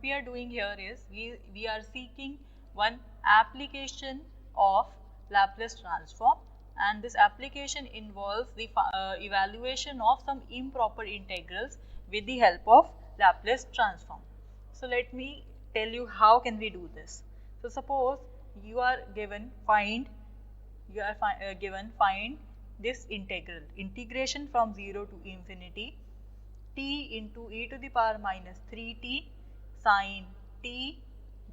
we are doing here is we are seeking one application of Laplace transform, and this application involves the evaluation of some improper integrals with the help of Laplace transform. So let me tell you how can we do this. So suppose you are given find this integration from 0 to infinity t into e to the power minus 3t sin t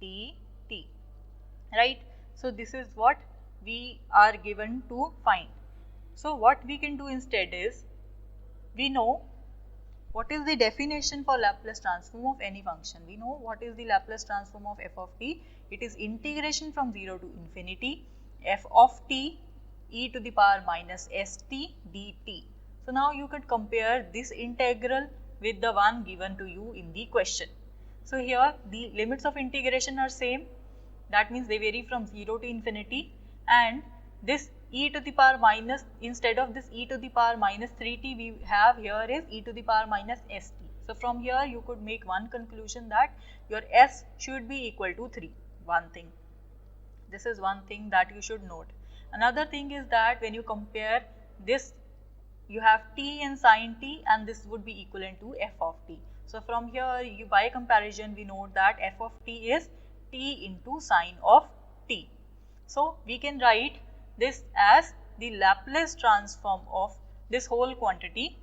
dt, right? So this is what we are given to find. So what we can do instead is, we know what is the definition for Laplace transform of any function. We know what is the Laplace transform of f of t. It is integration from 0 to infinity f of t e to the power minus st dt. So now you could compare this integral with the one given to you in the question. So here the limits of integration are same, that means they vary from 0 to infinity, and this e to the power minus, instead of this e to the power minus 3t we have here is e to the power minus st. So from here you could make one conclusion that your s should be equal to 3. One thing, this is one thing that you should note. Another thing is that when you compare this, you have t and sin t, and this would be equivalent to f of t. So from here you, by comparison, we note that f of t is t into sine of t. So we can write this as the Laplace transform of this whole quantity,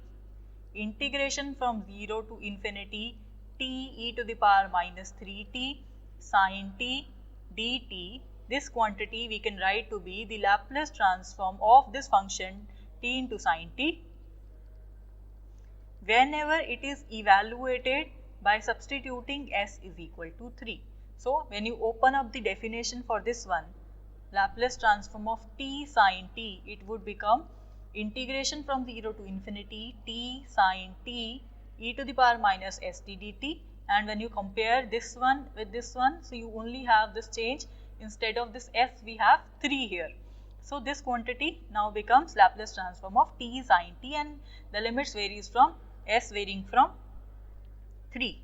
integration from 0 to infinity t e to the power minus 3t sin t dt. This quantity we can write to be the Laplace transform of this function t into sin t whenever it is evaluated by substituting s is equal to 3. So when you open up the definition for this one, Laplace transform of t sin t, it would become integration from 0 to infinity t sin t e to the power minus st dt, and when you compare this one with this one, so you only have this change, instead of this s we have 3 here. So this quantity now becomes Laplace transform of t sin t, and the limits varies from s varying from 3.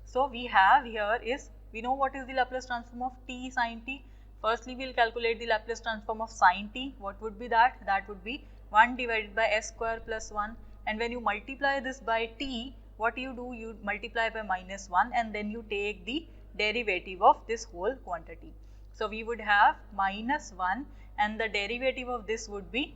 So we have here is, we know what is the Laplace transform of t sin t. Firstly, we will calculate the Laplace transform of sin t. What would be that? That would be 1 divided by s square plus 1, and when you multiply this by t, what you do, you multiply by minus 1, and then you take the derivative of this whole quantity. So we would have minus 1, and the derivative of this would be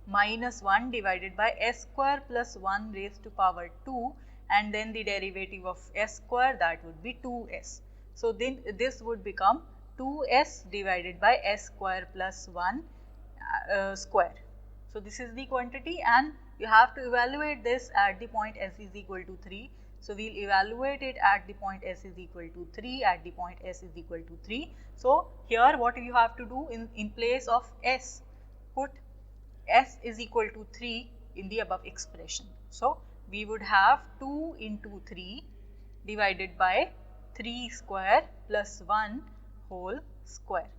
minus 1 divided by s square plus 1 raised to power 2, and then the derivative of s square, that would be 2s. So then this would become 2s divided by s square plus 1 square. So this is the quantity, and you have to evaluate this at the point s is equal to 3. So we will evaluate it at the point s is equal to 3, at the point s is equal to 3. So here what you have to do, in place of s, put s is equal to 3 in the above expression. So we would have 2 into 3 divided by 3 square plus 1 whole square.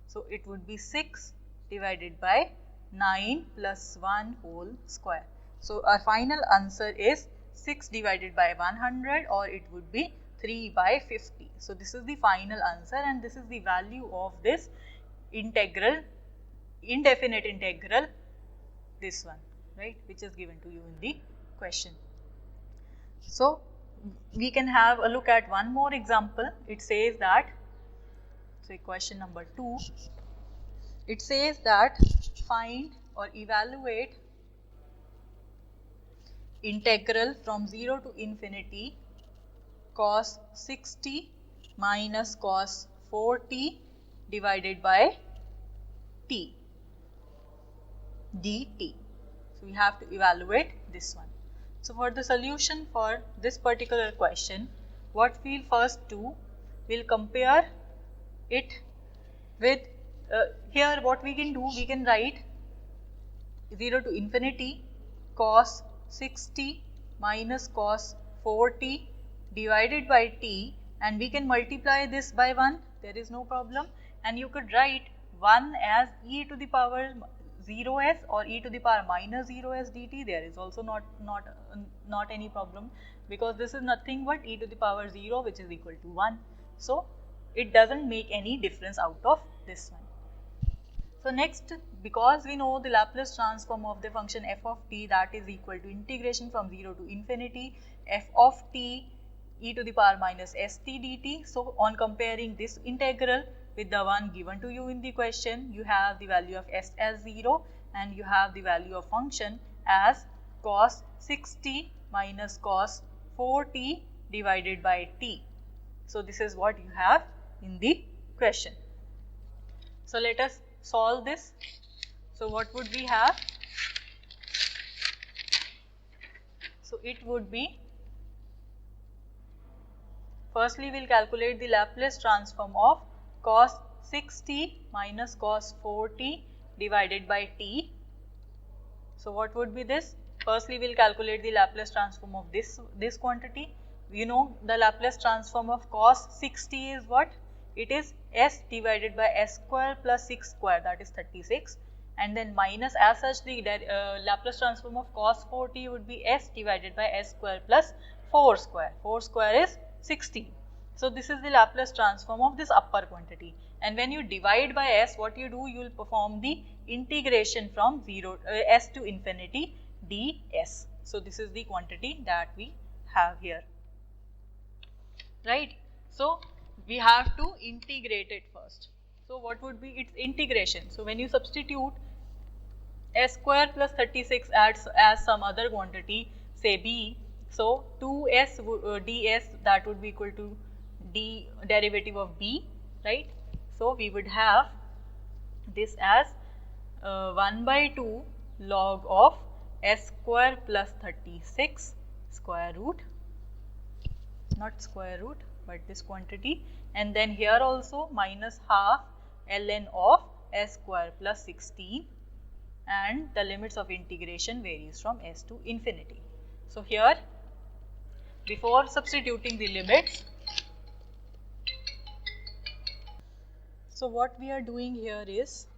So it would be 6 divided by 9 plus 1 whole square. So our final answer is 6 divided by 100, or it would be 3 by 50. So this is the final answer, and this is the value of this integral, indefinite integral, this one, right, which is given to you in the question. So we can have a look at one more example. It says that, so question number 2, it says that find or evaluate integral from 0 to infinity cos 60 minus cos 4t divided by t dt. So we have to evaluate this one. So for the solution for this particular question, what we will first do, we will compare it with, here what we can do, we can write 0 to infinity cos 60 minus cos 4t divided by t, and we can multiply this by 1, there is no problem, and you could write 1 as e to the power 0s or e to the power minus 0s dt, there is also not any problem, because this is nothing but e to the power 0, which is equal to 1. So it doesn't make any difference out of this one. So next, because we know the Laplace transform of the function f of t, that is equal to integration from 0 to infinity f of t e to the power minus st dt. So on comparing this integral with the one given to you in the question, you have the value of s as 0 and you have the value of function as cos 6t minus cos 4t divided by t. So this is what you have in the question. So let us solve this. So what would we have? So it would be, firstly we will calculate the Laplace transform of cos 6t minus cos 4t divided by t. So what would be this? Firstly we will calculate the Laplace transform of this quantity. You know the Laplace transform of cos 6t is what? It is s divided by s square plus 6 square, that is 36, and then minus, as such the Laplace transform of cos 4t would be s divided by s square plus 4 square. 4 square is 16. So this is the Laplace transform of this upper quantity, and when you divide by s, what you do, you will perform the integration from s to infinity ds. So this is the quantity that we have here, right? So we have to integrate it first. So what would be its integration? So when you substitute s square plus 36 as some other quantity, say b, so 2s ds, that would be equal to d derivative of b, right? So we would have this as 1 by 2 log of s square plus 36 square root, not square root but this quantity, and then here also minus half ln of s square plus 16, and the limits of integration varies from s to infinity. So here, before substituting the limits, so what we are doing here is,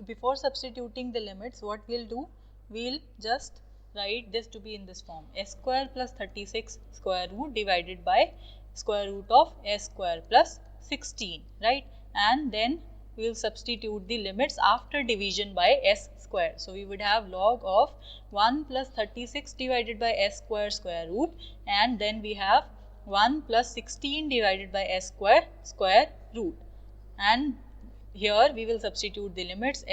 before substituting the limits, what we'll do, we'll just write this to be in this form: s square plus 36 square root divided by square root of s square plus 16, right? And then we will substitute the limits after division by s square. So we would have log of 1 plus 36 divided by s square square root, and then we have 1 plus 16 divided by s square square root, and here we will substitute the limits.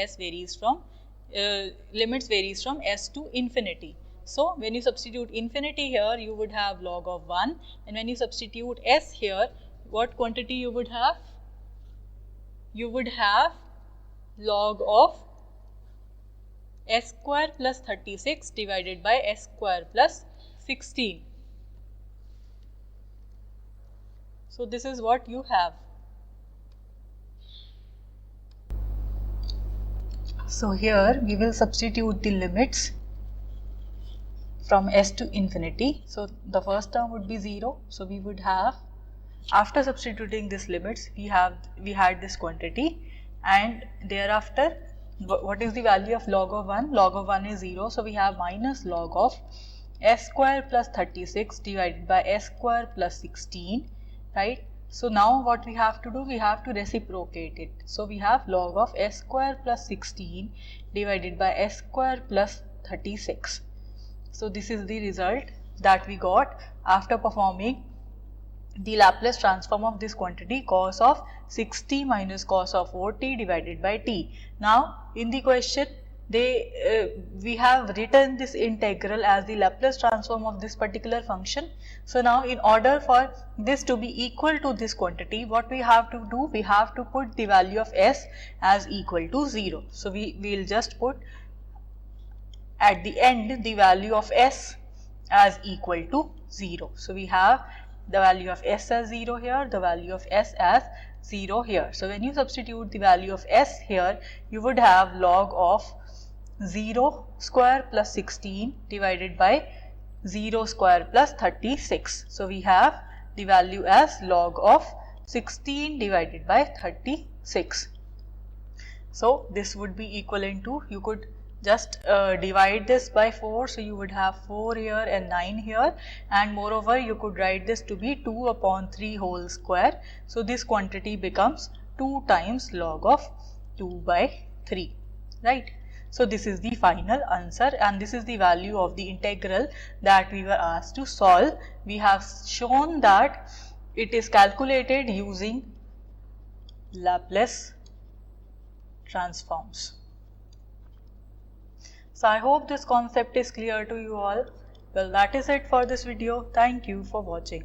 Limits varies from s to infinity. So when you substitute infinity here, you would have log of 1, and when you substitute s here, what quantity you would have? You would have log of s square plus 36 divided by s square plus 16. So this is what you have. So here we will substitute the limits from s to infinity. So the first term would be 0. So we would have, after substituting these limits, we had this quantity, and thereafter what is the value of log of 1? Log of 1 is 0. So we have minus log of s square plus 36 divided by s square plus 16, right? So now what we have to do, we have to reciprocate it. So we have log of s square plus 16 divided by s square plus 36. So this is the result that we got after performing the Laplace transform of this quantity, cos of 6t minus cos of 4t divided by t. Now in the question, we have written this integral as the Laplace transform of this particular function. So now in order for this to be equal to this quantity, what we have to do, we have to put the value of s as equal to 0. So we will just put at the end the value of s as equal to 0. So we have the value of s as 0 here, the value of s as 0 here. So when you substitute the value of s here, you would have log of 0 square plus 16 divided by 0 square plus 36. So we have the value as log of 16 divided by 36. So this would be equivalent to, you could just divide this by 4, so you would have 4 here and 9 here, and moreover you could write this to be 2 upon 3 whole square. So this quantity becomes 2 times log of 2 by 3, right? So this is the final answer, and this is the value of the integral that we were asked to solve. We have shown that it is calculated using Laplace transforms. So I hope this concept is clear to you all. Well, that is it for this video. Thank you for watching.